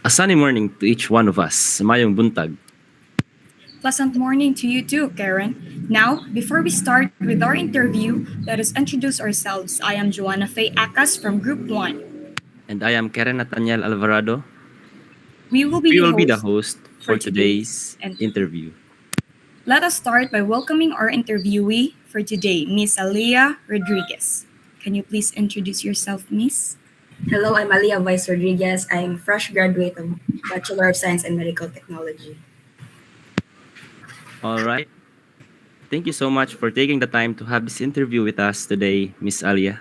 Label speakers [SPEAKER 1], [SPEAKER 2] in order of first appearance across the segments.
[SPEAKER 1] A sunny morning to each one of us. Mayong buntag.
[SPEAKER 2] Pleasant morning to you too, Karen. Now, before we start with our interview, let us introduce ourselves. I am JHOANNA FAYE ACAS from Group 1.
[SPEAKER 1] And I am Keren Nathaniel Alvarado.
[SPEAKER 2] We will be
[SPEAKER 1] We
[SPEAKER 2] the
[SPEAKER 1] will be the
[SPEAKER 2] host
[SPEAKER 1] host
[SPEAKER 2] for
[SPEAKER 1] for
[SPEAKER 2] today's
[SPEAKER 1] today's
[SPEAKER 2] interview.
[SPEAKER 1] interview.
[SPEAKER 2] Let us start by welcoming our interviewee for today, Miss Alea Rodriguez. Can you please introduce yourself, Miss?
[SPEAKER 3] Hello, I'm Alia Vice Rodriguez. I'm fresh graduate of Bachelor of Science in Medical Technology.
[SPEAKER 1] All right. Thank you so much for taking the time to have this interview with us today, Miss Alia.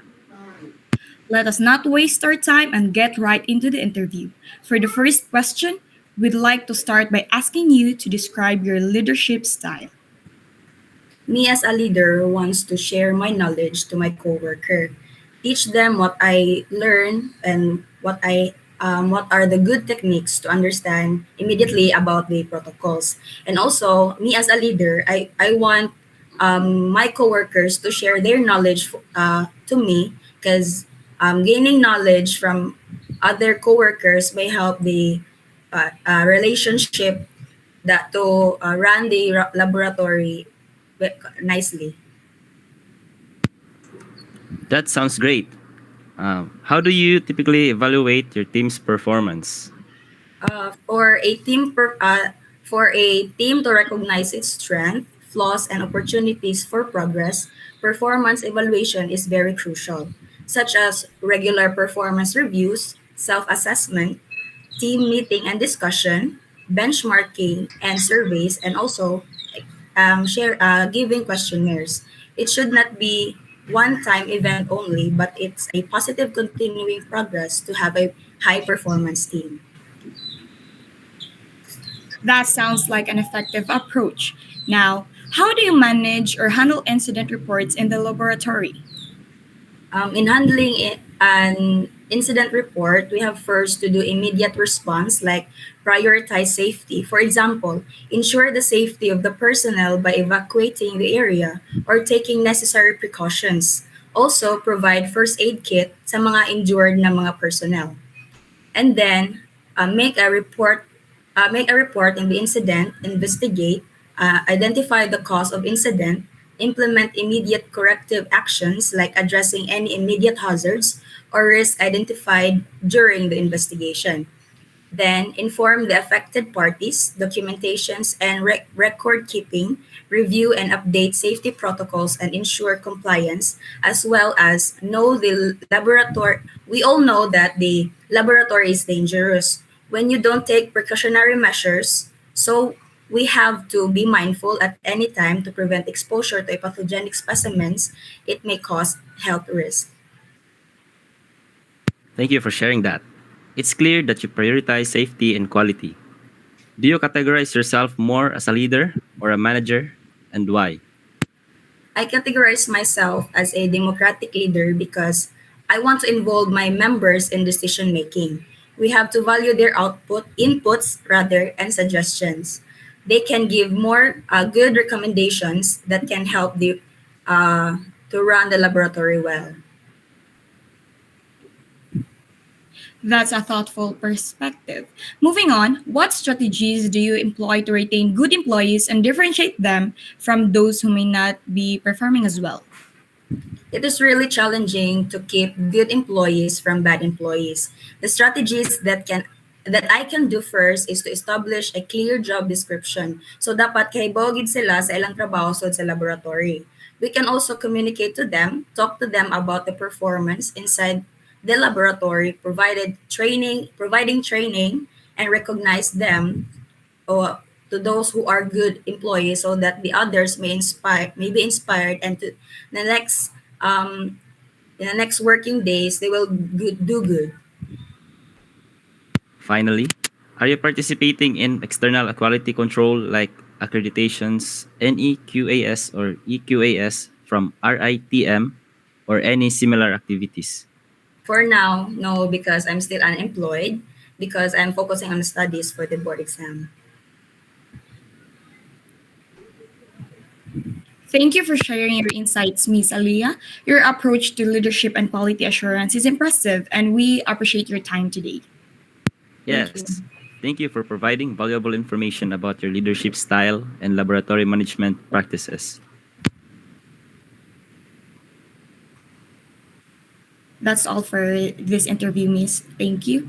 [SPEAKER 2] Let us not waste our time and get right into the interview. For the first question, we'd like to start by asking you to describe your leadership style.
[SPEAKER 3] Me as a leader who wants to share my knowledge to my coworker, teach them what I learn and what are the good techniques to understand immediately about the protocols. And also, me as a leader, I want my coworkers to share their knowledge to me because gaining knowledge from other coworkers may help the relationship that to run the laboratory nicely.
[SPEAKER 1] That sounds great. How do you typically evaluate your team's performance?
[SPEAKER 3] For a team to recognize its strength, flaws, and opportunities for progress, performance evaluation is very crucial, such as regular performance reviews, self-assessment, team meeting and discussion, benchmarking and surveys, and also share giving questionnaires. It should not be one-time event only, but it's a positive continuing progress to have a high-performance team.
[SPEAKER 2] That sounds like an effective approach. Now, how do you manage or handle incident reports in the laboratory?
[SPEAKER 3] In handling an incident report, we have first to do immediate response like prioritize safety. For example, ensure the safety of the personnel by evacuating the area or taking necessary precautions. Also, provide first aid kit sa mga injured na mga personnel. And then make a report in the incident, investigate, identify the cause of incident, implement immediate corrective actions like addressing any immediate hazards or risk identified during the investigation. Then inform the affected parties, documentations, and record keeping, review and update safety protocols and ensure compliance, as well as know the laboratory. We all know that the laboratory is dangerous. When you don't take precautionary measures, so we have to be mindful at any time to prevent exposure to pathogenic specimens. It may cause health risk.
[SPEAKER 1] Thank you for sharing that. It's clear that you prioritize safety and quality. Do you categorize yourself more as a leader or a manager, and why?
[SPEAKER 3] I categorize myself as a democratic leader because I want to involve my members in decision making. We have to value their inputs rather, and suggestions. They can give more good recommendations that can help uh, to run the laboratory well.
[SPEAKER 2] That's a thoughtful perspective. Moving on, what strategies do you employ to retain good employees and differentiate them from those who may not be performing as well?
[SPEAKER 3] It is really challenging to keep good employees from bad employees. The strategies that I can do first is to establish a clear job description. So dapat kahibawgid sila sa ilang trabaho sud sa laboratory. We can also communicate to them, talk to them about the performance inside the laboratory, providing training and recognize them or to those who are good employees so that the others may be inspired and to the next um, in the next working days they will do good.
[SPEAKER 1] Finally, are you participating in external quality control like accreditations, NEQAS or EQAS from RITM, or any similar activities?
[SPEAKER 3] For now, no, because I'm still unemployed because I'm focusing on studies for the board exam.
[SPEAKER 2] Thank you for sharing your insights, Ms. Aliyah. Your approach to leadership and quality assurance is impressive, and we appreciate your time today.
[SPEAKER 3] Thank you.
[SPEAKER 1] Yes. Thank you for providing valuable information about your leadership style and laboratory management practices.
[SPEAKER 2] That's all for this interview, Miss. Thank you.